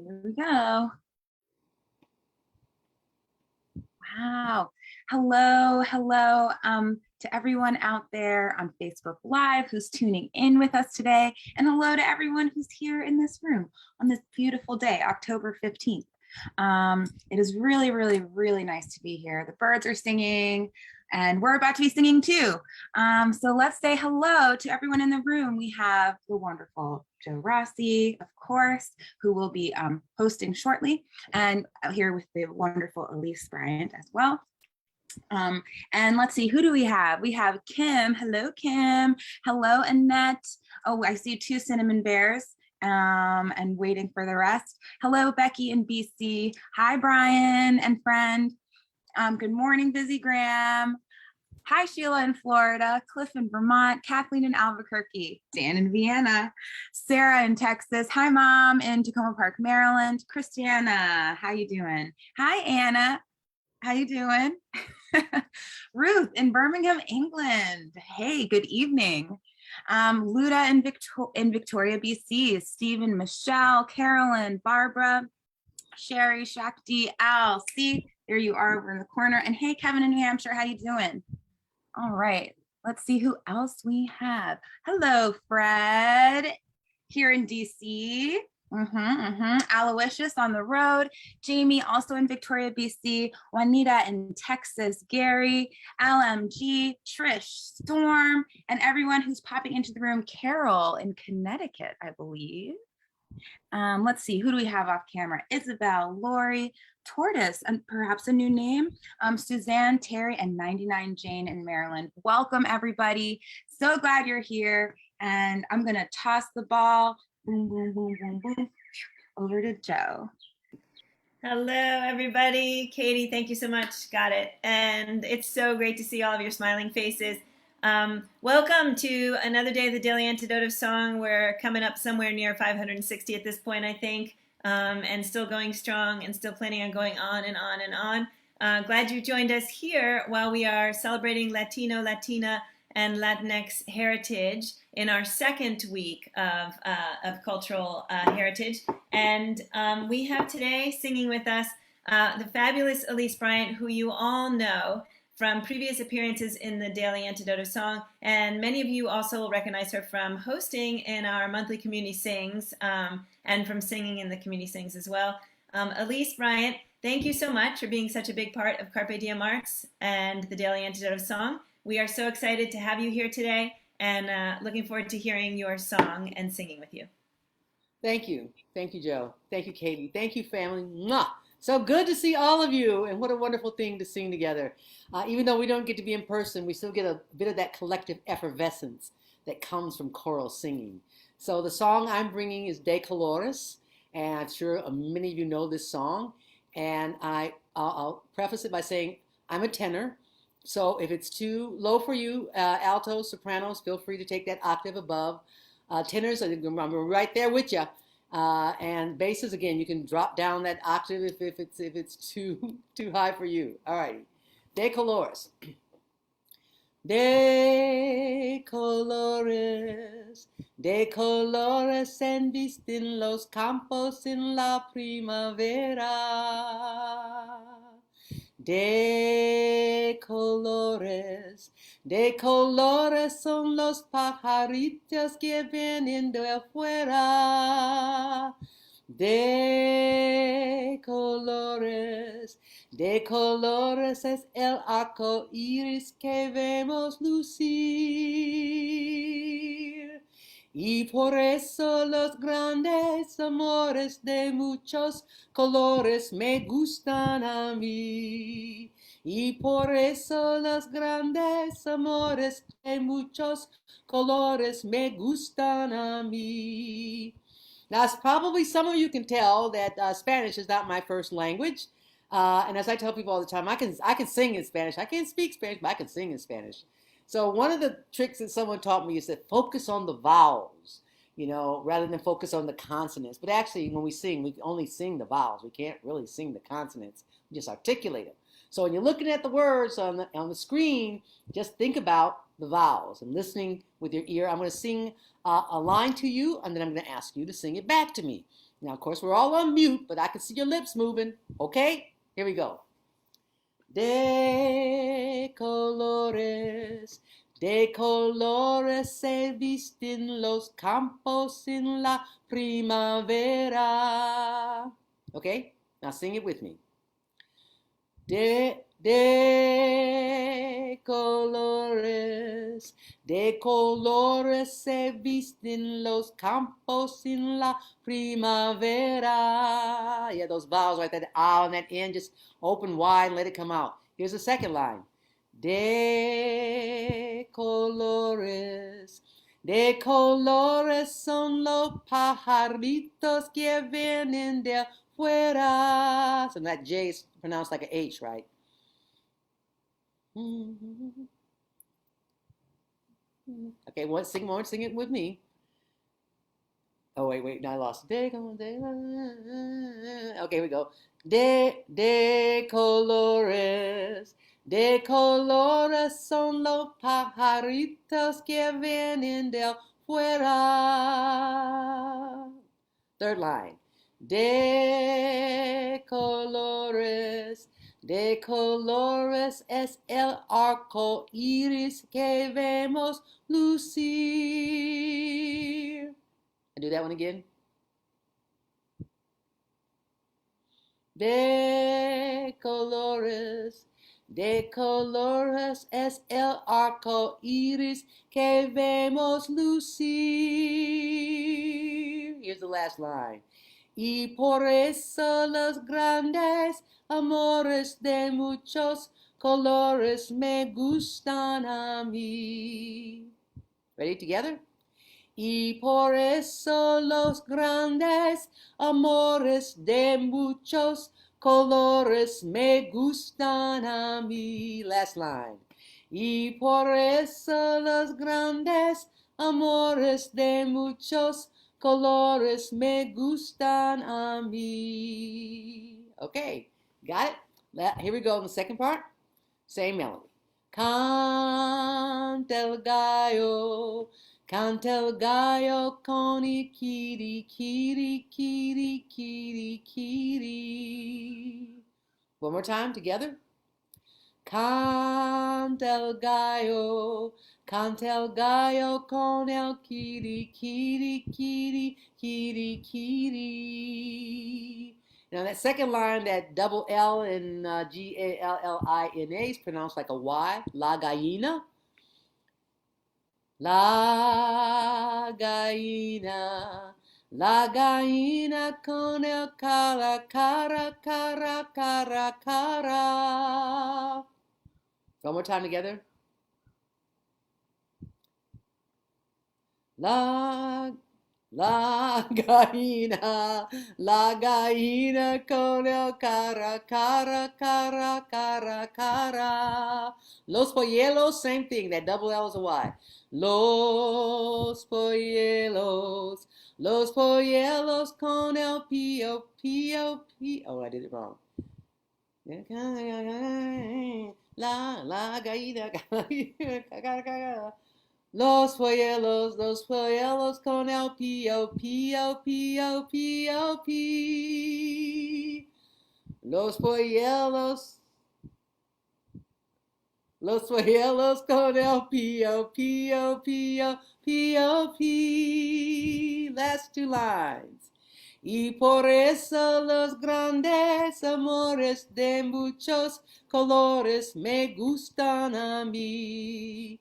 Here we go. Wow. Hello, hello to everyone out there on Facebook Live who's tuning in with us today. And hello to everyone who's here in this room on this beautiful day, October 15th. It is really, really, really nice to be here. The birds are singing and we're about to be singing too. So let's say hello to everyone in the room. We have the wonderful Joe Rossi, of course, who will be hosting shortly, and here with the wonderful Elise Bryant as well. And let's see, who do we have? We have Kim. Hello, Kim. Hello, Annette. Oh, I see 2 cinnamon bears. And waiting for the rest. Hello, Becky in BC. Hi, Brian and friend. Good morning, Busy Graham. Hi, Sheila in Florida, Cliff in Vermont, Kathleen in Albuquerque, Dan in Vienna, Sarah in Texas. Hi, Mom in Tacoma Park, Maryland. Christiana, how you doing? Hi, Anna. How you doing? Ruth in Birmingham, England. Hey, good evening. Luda in Victoria, BC, Stephen, Michelle, Carolyn, Barbara, Sherry, Shakti, Al, see, there you are over in the corner. And hey, Kevin in New Hampshire, how you doing? All right, let's see who else we have. Hello, Fred, here in DC. Aloysius on the road, Jamie also in Victoria, BC, Juanita in Texas, Gary, LMG, Trish, Storm, and everyone who's popping into the room, Carol in Connecticut, I believe. Let's see, who do we have off camera? Isabel, Lori, Tortoise, and perhaps a new name, Suzanne, Terry, and 99 Jane in Maryland. Welcome, everybody. So glad you're here. And I'm gonna toss the ball, boom, boom, boom, boom, boom, over to Joe. Hello, everybody. Katie, thank you so much. Got it. And it's so great to see all of your smiling faces. Welcome to another day of the Daily Antidote of Song. We're coming up somewhere near 560 at this point, I think, and still going strong and still planning on going on and on and on. Glad you joined us here while we are celebrating Latino, Latina, and Latinx heritage in our second week of cultural heritage. And we have today singing with us the fabulous Elise Bryant, who you all know from previous appearances in the Daily Antidote of Song. And many of you also will recognize her from hosting in our monthly Community Sings and from singing in the Community Sings as well. Elise Bryant, thank you so much for being such a big part of Carpe Diem Arts and the Daily Antidote of Song. We are so excited to have you here today and looking forward to hearing your song and singing with you. Thank you. Thank you, Joe. Thank you, Katie. Thank you, family. Mwah! So good to see all of you, and what a wonderful thing to sing together. Even though we don't get to be in person, we still get a bit of that collective effervescence that comes from choral singing. So the song I'm bringing is De Colores, and I'm sure many of you know this song. And I'll preface it by saying I'm a tenor. So if it's too low for you, altos, sopranos, feel free to take that octave above. Tenors, I'm right there with you. And basses, again, you can drop down that octave if it's too high for you. All right, De Colores. De colores en visten los campos en la primavera. De colores son los pajaritos que vienen de afuera. De colores es el arco iris que vemos lucir. Y por eso los grandes amores de muchos colores me gustan a mí. Y por eso los grandes amores de muchos colores me gustan a mí. Now, as probably some of you can tell that Spanish is not my first language. And as I tell people all the time, I can sing in Spanish. I can't speak Spanish, but I can sing in Spanish. So one of the tricks that someone taught me is to focus on the vowels, rather than focus on the consonants. But actually, when we sing, we only sing the vowels. We can't really sing the consonants. We just articulate them. So when you're looking at the words on the screen, just think about the vowels and listening with your ear. I'm going to sing a line to you, and then I'm going to ask you to sing it back to me. Now, of course, we're all on mute, but I can see your lips moving. Okay? Here we go. De colores se visten los campos en la primavera. Okay? Now sing it with me. De colores se visten los campos en la primavera. Yeah, those vowels right there, the ah and that N, just open wide and let it come out. Here's the second line. De colores son los pajaritos que vienen de afuera. So that J is pronounced like an H, right? Okay, sing it with me. Oh, wait, now I lost it. Okay, here we go. De colores son los pajaritos que vienen de afuera. Third line. De colores es el arco iris que vemos lucir. I do that one again. De colores es el arco iris que vemos lucir. Here's the last line. Y por eso los grandes amores de muchos colores me gustan a mí. Ready together? Y por eso los grandes amores de muchos colores me gustan a mí. Last line. Y por eso los grandes amores de muchos colores me gustan a mí. Okay, got it? Here we go in the second part. Same melody. Canta el gallo con el Quiri, Quiri, Quiri, Quiri, Quiri. One more time together. Canta el gallo con el Quiri, Quiri, Quiri, Quiri, Quiri. Now that second line, that double L in Gallina is pronounced like a Y, la gallina. La gallina con el cara, cara, cara, cara, cara. One more time together. La gallina con el cara, cara, cara, cara, cara. Los polluelos, same thing, that double L is a Y. Los polluelos con el pío, pío, pío. Oh, I did it wrong. La gallina, Los polluelos con el pío, pío, pío, pío, pío. Los polluelos con el pío, pío, pío, pío, pío. Last two lines. Y por eso los grandes amores de muchos colores me gustan a mí.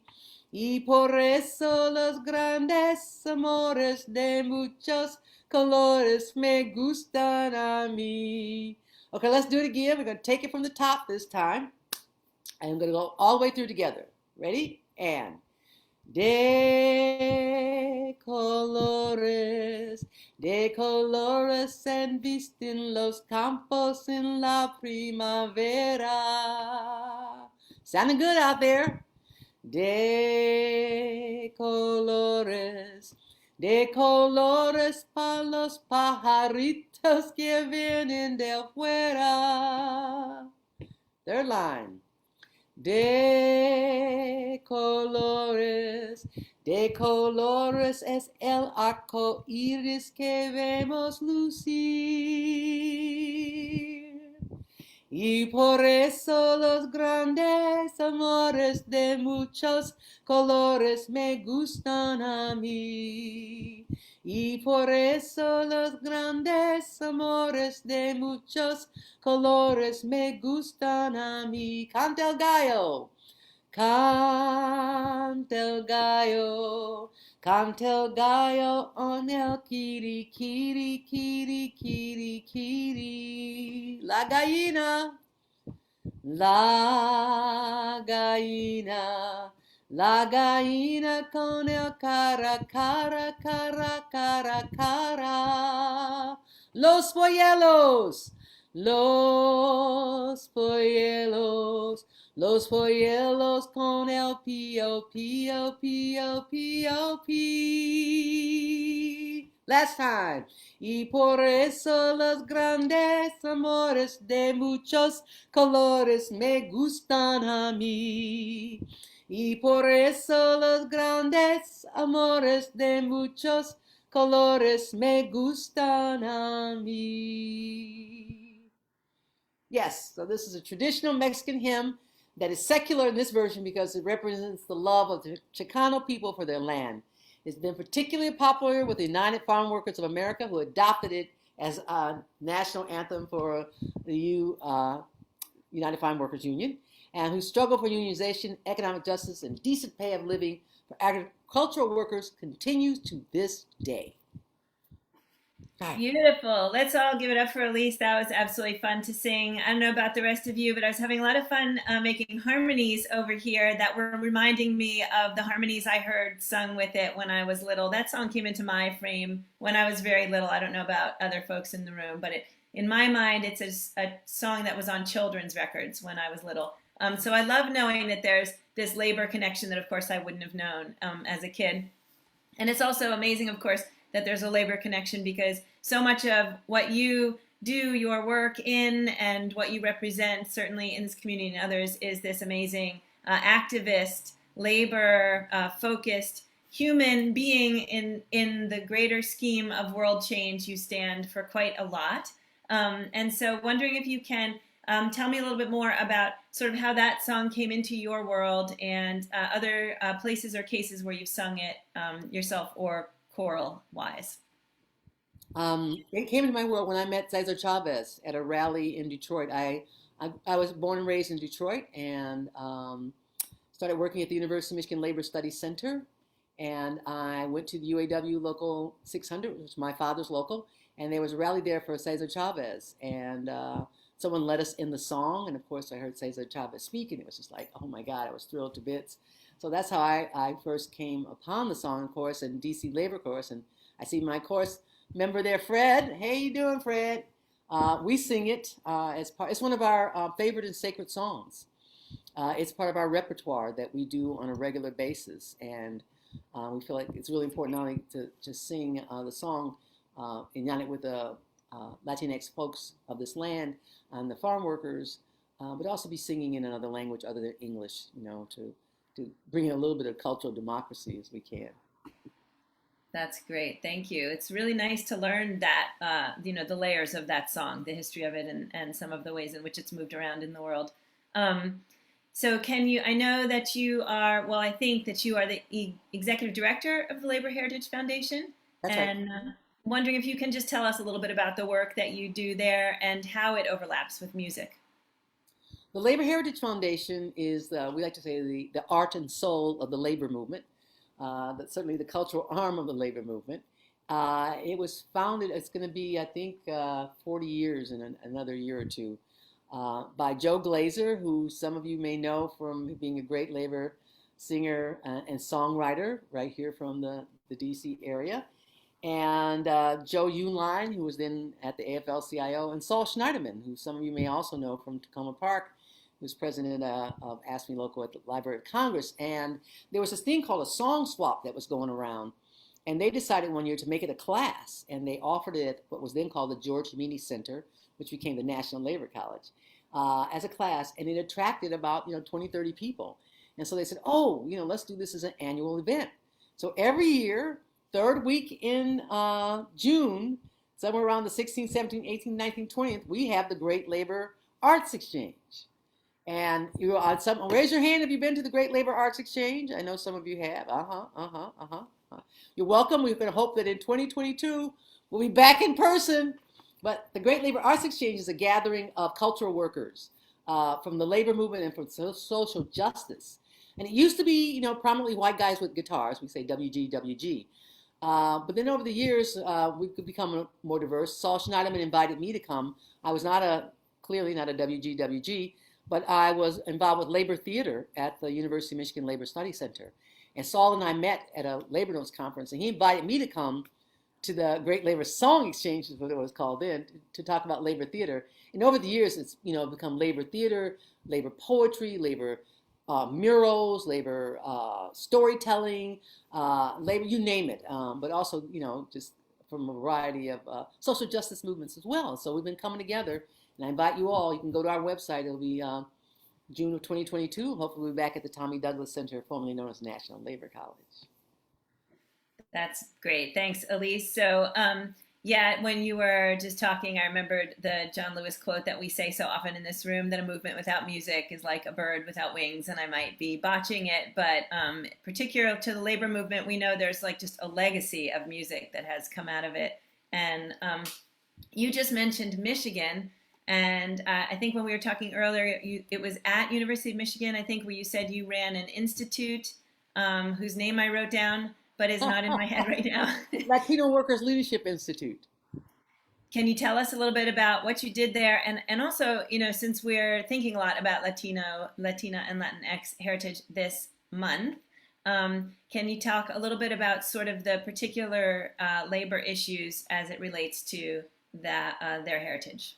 Y por eso los grandes amores de muchos colores me gustan a mí. Okay, let's do it again. We're going to take it from the top this time. And I'm going to go all the way through together. Ready? And de colores se visten los campos en la primavera. Sounding good out there. De colores para los pajaritos que vienen de afuera. Third line. de colores es el arco iris que vemos lucir. Y por eso los grandes amores de muchos colores me gustan a mí. Y por eso los grandes amores de muchos colores me gustan a mí. Canta el gallo. Canta el gallo, canta el gallo on el Quiri, Quiri, Quiri, Quiri, Quiri. La gallina con el cara, cara, cara, cara, cara. Los polluelos, los polluelos. Los polluelos con el pío, pío, pío, pío, pío. Last time. Y por eso los grandes amores de muchos colores me gustan a mí. Y por eso los grandes amores de muchos colores me gustan a mí. Yes, so this is a traditional Mexican hymn that is secular in this version because it represents the love of the Chicano people for their land. It's been particularly popular with the United Farm Workers of America, who adopted it as a national anthem for the United Farm Workers Union, and whose struggle for unionization, economic justice, and decent pay of living for agricultural workers continues to this day. Beautiful. Let's all give it up for Elise. That was absolutely fun to sing. I don't know about the rest of you, but I was having a lot of fun making harmonies over here that were reminding me of the harmonies I heard sung with it when I was little. That song came into my frame when I was very little. I don't know about other folks in the room, but in my mind, it's a song that was on children's records when I was little. So I love knowing that there's this labor connection that, of course, I wouldn't have known as a kid. And it's also amazing, of course, that there's a labor connection because so much of what you do your work in and what you represent, certainly in this community and others, is this amazing activist, labor focused human being in the greater scheme of world change. You stand for quite a lot. And so wondering if you can tell me a little bit more about sort of how that song came into your world and other places or cases where you've sung it yourself or choral-wise. It came into my world when I met Cesar Chavez at a rally in Detroit. I was born and raised in Detroit and started working at the University of Michigan Labor Studies Center. And I went to the UAW Local 600, which was my father's local, and there was a rally there for Cesar Chavez. And someone led us in the song, and of course I heard Cesar Chavez speak, and it was just like, oh my God, I was thrilled to bits. So that's how I first came upon the song, of course, in DC Labor Chorus. And I see my chorus member there, Fred. Hey, you doing, Fred? We sing it as part. It's one of our favorite and sacred songs. It's part of our repertoire that we do on a regular basis, and we feel like it's really important not only to sing the song in united with the Latinx folks of this land and the farm workers, but also be singing in another language other than English, to bring in a little bit of cultural democracy as we can. That's great. Thank you. It's really nice to learn that, the layers of that song, the history of it, and some of the ways in which it's moved around in the world. So I know that you are, I think that you are the executive director of the Labor Heritage Foundation. That's and right. Wondering if you can just tell us a little bit about the work that you do there and how it overlaps with music. The Labor Heritage Foundation is, we like to say, the art and soul of the labor movement. That's certainly the cultural arm of the labor movement. It was founded, it's going to be, I think, 40 years in another year or two, by Joe Glazer, who some of you may know from being a great labor singer and songwriter right here from the DC area. And Joe Uline, who was then at the AFL-CIO, and Saul Schneiderman, who some of you may also know from Tacoma Park, who's president of Ask Me Local at the Library of Congress. And there was this thing called a song swap that was going around. And they decided one year to make it a class. And they offered it at what was then called the George Meany Center, which became the National Labor College. as a class, and it attracted about 20, 30 people. And so they said, oh, let's do this as an annual event. So every year, third week in June, somewhere around the 16th, 17th, 18th, 19th, 20th, we have the Great Labor Arts Exchange. And raise your hand if you've been to the Great Labor Arts Exchange. I know some of you have. You're welcome. We're going to hope that in 2022 we'll be back in person. But the Great Labor Arts Exchange is a gathering of cultural workers from the labor movement and from social justice. And it used to be, prominently white guys with guitars. We say WG, WG. But then over the years, we could become more diverse. Saul Schneiderman invited me to come. I was clearly not a WG, WG, but I was involved with labor theater at the University of Michigan Labor Study Center. And Saul and I met at a labor notes conference, and he invited me to come to the Great Labor Song Exchange, is what it was called then, to talk about labor theater. And over the years, it's become labor theater, labor poetry, labor murals, labor storytelling, labor, you name it. But also, just from a variety of social justice movements as well. So we've been coming together, and I invite you all. You can go to our website. It'll be June of 2022. Hopefully, we'll be back at the Tommy Douglas Center, formerly known as National Labor College. That's great. Thanks, Elise. So, yeah, when you were just talking, I remembered the John Lewis quote that we say so often in this room, that a movement without music is like a bird without wings, and I might be botching it, but particular to the labor movement, we know there's like just a legacy of music that has come out of it. And you just mentioned Michigan, and I think when we were talking earlier, it was at University of Michigan, I think, where you said you ran an institute whose name I wrote down, but is not in my head right now. Latino Workers Leadership Institute. Can you tell us a little bit about what you did there? And also, since we're thinking a lot about Latina and Latinx heritage this month, can you talk a little bit about sort of the particular labor issues as it relates to their heritage?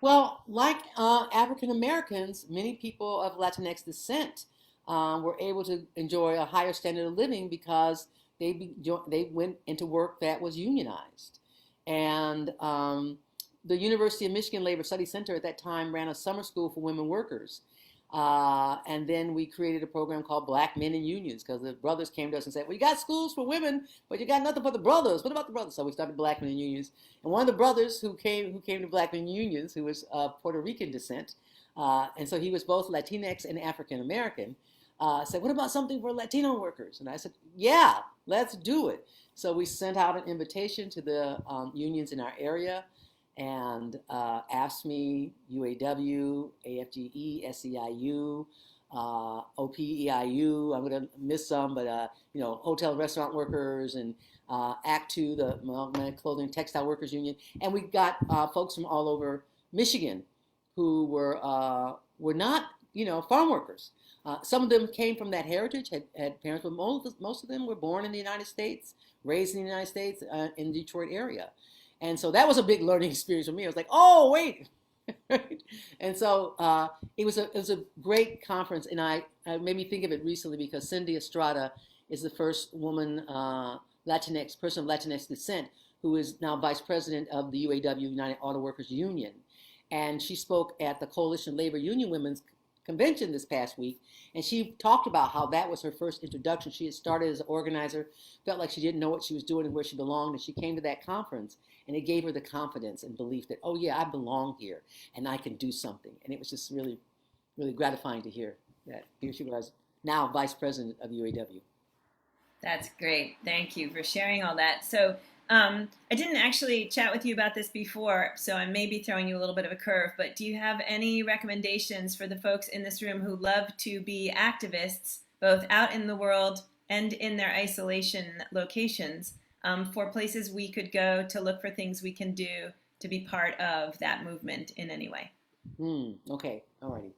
Well, like African Americans, many people of Latinx descent were able to enjoy a higher standard of living because they went into work that was unionized. And the University of Michigan Labor Study Center at that time ran a summer school for women workers. And then we created a program called Black Men in Unions, because the brothers came to us and said, well, you got schools for women, but you got nothing for the brothers. What about the brothers? So we started Black Men in Unions. And one of the brothers who came to Black Men in Unions, who was Puerto Rican descent, and so he was both Latinx and African American, said, what about something for Latino workers? And I said, yeah, let's do it. So we sent out an invitation to the unions in our area, and AFSCME, UAW, AFGE, SEIU, OPEIU, I'm going to miss some, but hotel and restaurant workers, and Act II, the Amalgamated Clothing and Textile Workers Union. And we got folks from all over Michigan who were not, farm workers. Some of them came from that heritage, had parents, but most of them were born in the United States, raised in the United States, in the Detroit area. And so that was a big learning experience for me. I was like, oh, wait. And so it was a great conference. And I made me think of it recently because Cindy Estrada is the first woman person of Latinx descent who is now vice president of the UAW, United Auto Workers Union. And she spoke at the Coalition Labor Union Women's Convention this past week, and she talked about how that was her first introduction. She had started as an organizer, felt like she didn't know what she was doing and where she belonged, and she came to that conference, and it gave her the confidence and belief that, oh yeah, I belong here, and I can do something. And it was just really, really gratifying to hear that here she was, now vice president of UAW. That's great. Thank you for sharing all that. So I didn't actually chat with you about this before, so I may be throwing you a little bit of a curve, but do you have any recommendations for the folks in this room who love to be activists, both out in the world and in their isolation locations, for places we could go to look for things we can do to be part of that movement in any way? Okay, alrighty.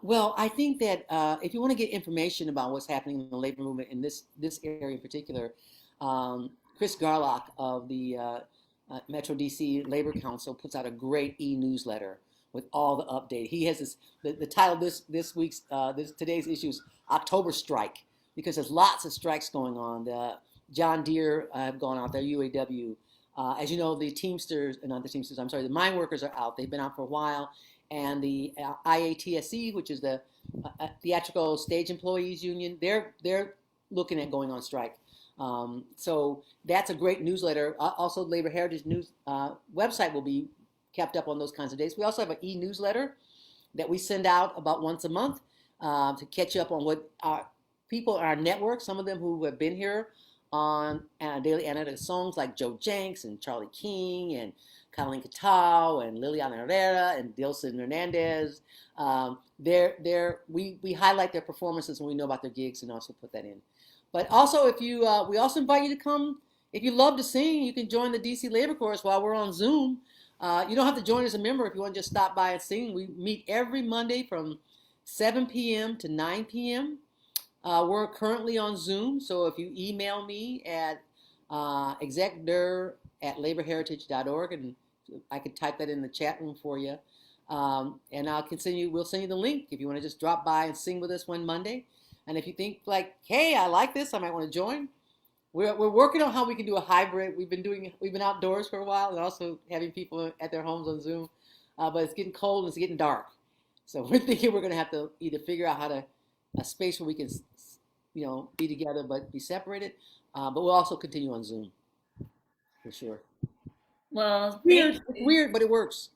Well, I think that if you want to get information about what's happening in the labor movement in this area in particular, Chris Garlock of the Metro DC Labor Council puts out a great e-newsletter with all the update. He has the title of today's issue is October Strike, because there's lots of strikes going on. The John Deere have gone out there, UAW, As you know, the Teamsters, not the Teamsters, I'm sorry, the mine workers are out. They've been out for a while. And the IATSE, which is the Theatrical Stage Employees Union, they're looking at going on strike. So that's a great newsletter. Also, Labor Heritage News website will be kept up on those kinds of days. We also have an e-newsletter that we send out about once a month to catch up on what our people in our network, some of them who have been here on Daily Antidote of Songs, like Joe Jenks and Charlie King and Catalin Catao and Liliana Herrera and Dilson Hernandez. We highlight their performances when we know about their gigs and also put that in. But also, if you, we also invite you to come. If you love to sing, you can join the DC Labor Chorus while we're on Zoom. You don't have to join as a member if you want to just stop by and sing. We meet every Monday from 7 p.m. to 9 p.m. We're currently on Zoom, so if you email me at execdur@laborheritage.org, and I could type that in the chat room for you, and we'll send you the link if you want to just drop by and sing with us one Monday. And if you think like, hey, I like this, I might want to join. We're working on how we can do a hybrid. We've been outdoors for a while and also having people at their homes on Zoom, but it's getting cold and it's getting dark. So we're thinking we're going to have to either figure out a space where we can, be together but be separated. But we'll also continue on Zoom for sure. Well, It's weird, but it works.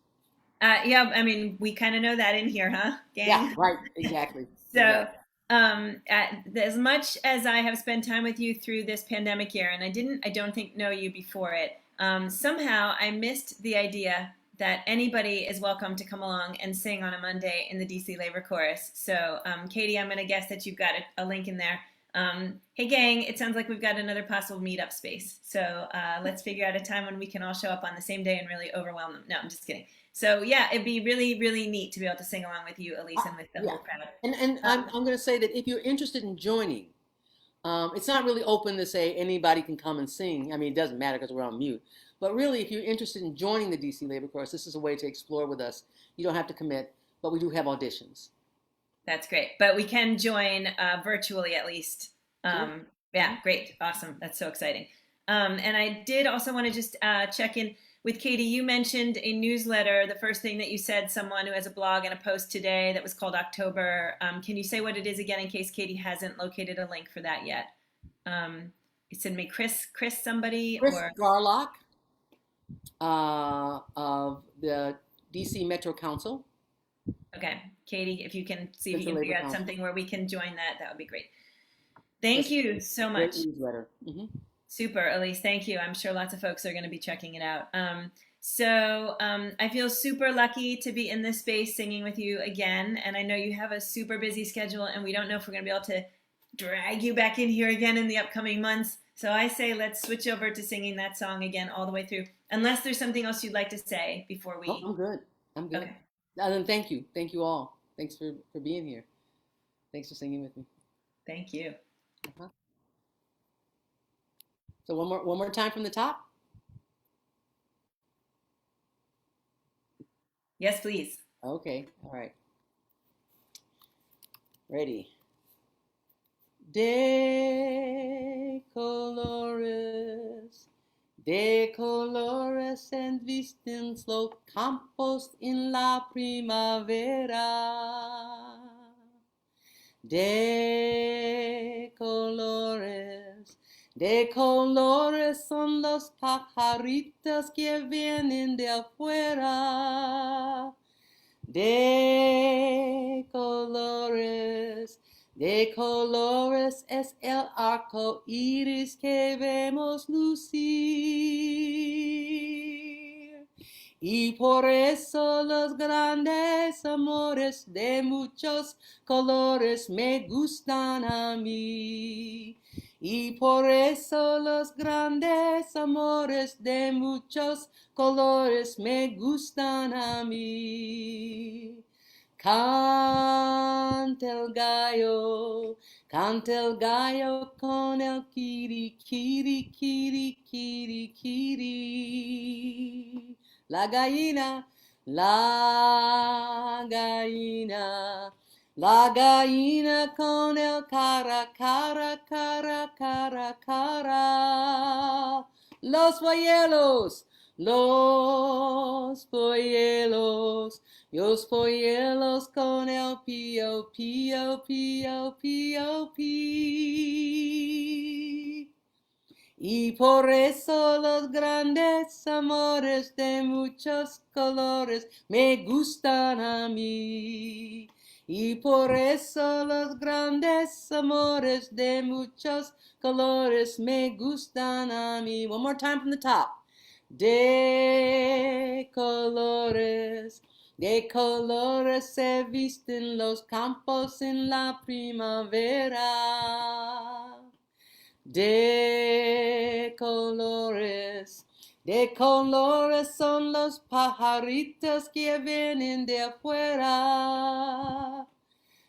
Yeah, I mean, we kind of know that in here, huh, gang? Yeah, right, exactly. So, as much as I have spent time with you through this pandemic year, and I don't think know you before it, somehow I missed the idea that anybody is welcome to come along and sing on a Monday in the DC Labor Chorus. So, Katie, I'm going to guess that you've got a link in there. Hey, gang, it sounds like we've got another possible meetup space. So let's figure out a time when we can all show up on the same day and really overwhelm them. No, I'm just kidding. So yeah, it'd be really, really neat to be able to sing along with you, Elise, and with the whole crowd. And I'm going to say that if you're interested in joining, it's not really open to say anybody can come and sing. I mean, it doesn't matter because we're on mute. But really, if you're interested in joining the DC Labor Chorus, this is a way to explore with us. You don't have to commit, but we do have auditions. That's great. But we can join virtually at least. Yeah, great. Awesome. That's so exciting. And I did also want to just check in with Katie. You mentioned a newsletter. The first thing that you said, someone who has a blog and a post today that was called October. Can you say what it is again in case Katie hasn't located a link for that yet? You said me Chris somebody? Chris Garlock of the DC Metro Council. Okay. Katie, if you can see if you can figure out something where we can join that would be great. Thank you so much. Newsletter. Super, Elise. Thank you. I'm sure lots of folks are going to be checking it out. I feel super lucky to be in this space singing with you again. And I know you have a super busy schedule, and we don't know if we're going to be able to drag you back in here again in the upcoming months. So I say let's switch over to singing that song again all the way through. Unless there's something else you'd like to say before we... Oh, I'm good. Okay. And thank you. Thank you all. Thanks for being here. Thanks for singing with me. Thank you. So one more time from the top. Yes, please. Okay. All right. Ready. De colores and visten los campos en la primavera. De colores son los pajaritos que vienen de afuera. De colores es el arco iris que vemos lucir. Y por eso los grandes amores de muchos colores me gustan a mí. Y por eso los grandes amores de muchos colores me gustan a mí. Canta el gallo con el Quiri, Quiri, Quiri, Quiri, Quiri. La gallina con el cara, cara, cara, cara, cara. los polluelos, los polluelos, los polluelos con el pío, pío, pío, pío, pío. Y por eso los grandes amores de muchos colores me gustan a mí. Y por eso los grandes amores de muchos colores me gustan a mí. One more time from the top. De colores se visten los campos en la primavera. De colores son los pajaritos que vienen de afuera.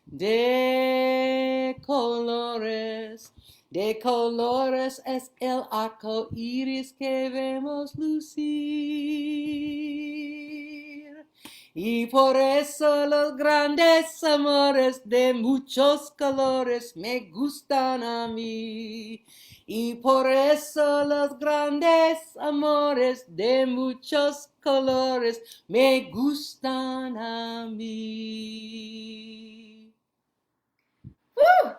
De colores es el arco iris que vemos lucir. Y por eso los grandes amores de muchos colores me gustan a mí. Y por eso los grandes amores de muchos colores me gustan a mí. Woo!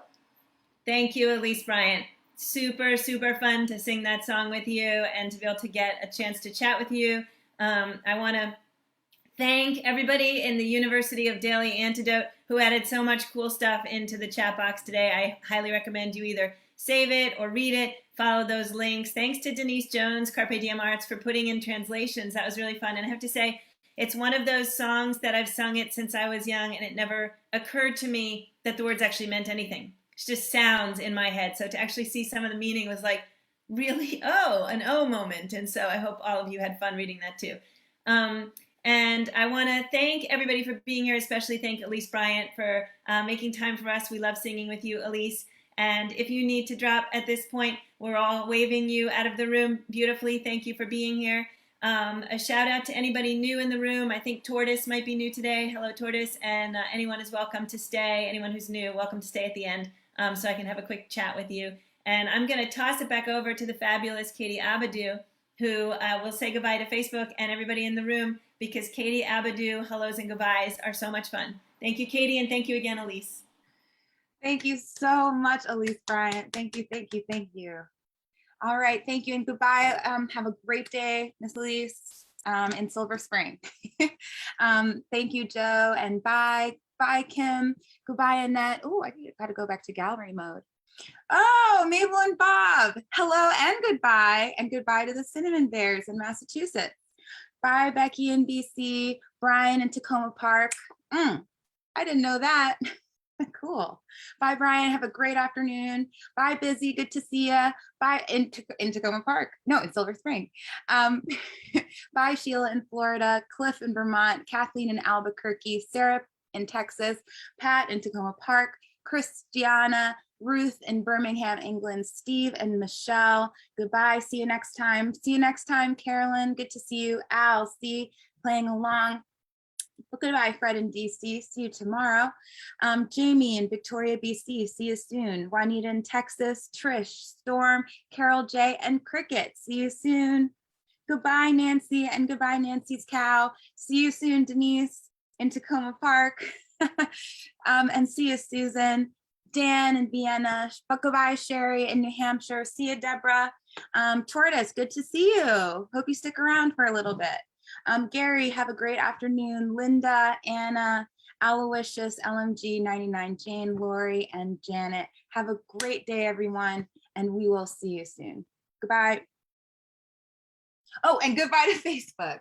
Thank you, Elise Bryant. Super, super fun to sing that song with you and to be able to get a chance to chat with you. I want to thank everybody in the University of Daily Antidote who added so much cool stuff into the chat box today. I highly recommend you either save it or read it, follow those links. Thanks to Denise Jones, Carpe Diem Arts, for putting in translations. That was really fun. And I have to say, it's one of those songs that I've sung it since I was young, and it never occurred to me that the words actually meant anything. It's just sounds in my head. So to actually see some of the meaning was like, really, an moment. And so I hope all of you had fun reading that too. And I want to thank everybody for being here, especially thank Elise Bryant for making time for us. We love singing with you, Elise. And if you need to drop at this point, we're all waving you out of the room beautifully. Thank you for being here. A shout out to anybody new in the room. I think Tortoise might be new today. Hello, Tortoise. And anyone is welcome to stay. Anyone who's new, welcome to stay at the end so I can have a quick chat with you. And I'm going to toss it back over to the fabulous Katie Abadou, who will say goodbye to Facebook and everybody in the room, because Katie Abadou, hellos and goodbyes are so much fun. Thank you, Katie, and thank you again, Elise. Thank you so much, Elise Bryant. Thank you, thank you, thank you. All right, thank you and goodbye. Have a great day, Miss Elise, in Silver Spring. Thank you, Joe, and bye. Bye, Kim. Goodbye, Annette. Oh, I gotta go back to gallery mode. Oh, Mabel and Bob. Hello and goodbye to the Cinnamon Bears in Massachusetts. Bye, Becky in BC, Brian in Tacoma Park. I didn't know that. Cool. Bye, Brian. Have a great afternoon. Bye, Busy. Good to see ya. Bye in Tacoma Park. No, in Silver Spring. Bye, Sheila in Florida, Cliff in Vermont, Kathleen in Albuquerque, Sarah in Texas, Pat in Tacoma Park, Christiana, Ruth in Birmingham, England, Steve and Michelle. Goodbye. See you next time. See you next time, Carolyn. Good to see you. Al, see, playing along. Goodbye, Fred in DC. See you tomorrow. Jamie in Victoria, BC. See you soon. Juanita in Texas. Trish, Storm, Carol J, and Cricket. See you soon. Goodbye, Nancy, and goodbye, Nancy's cow. See you soon, Denise in Tacoma Park. And see you, Susan. Dan in Vienna. Goodbye, Sherry in New Hampshire. See you, Deborah. Tortoise, good to see you. Hope you stick around for a little bit. Gary, have a great afternoon. Linda, Anna, Aloysius, LMG 99, Jane, Lori, and Janet. Have a great day, everyone, and we will see you soon. Goodbye. Oh, and goodbye to Facebook.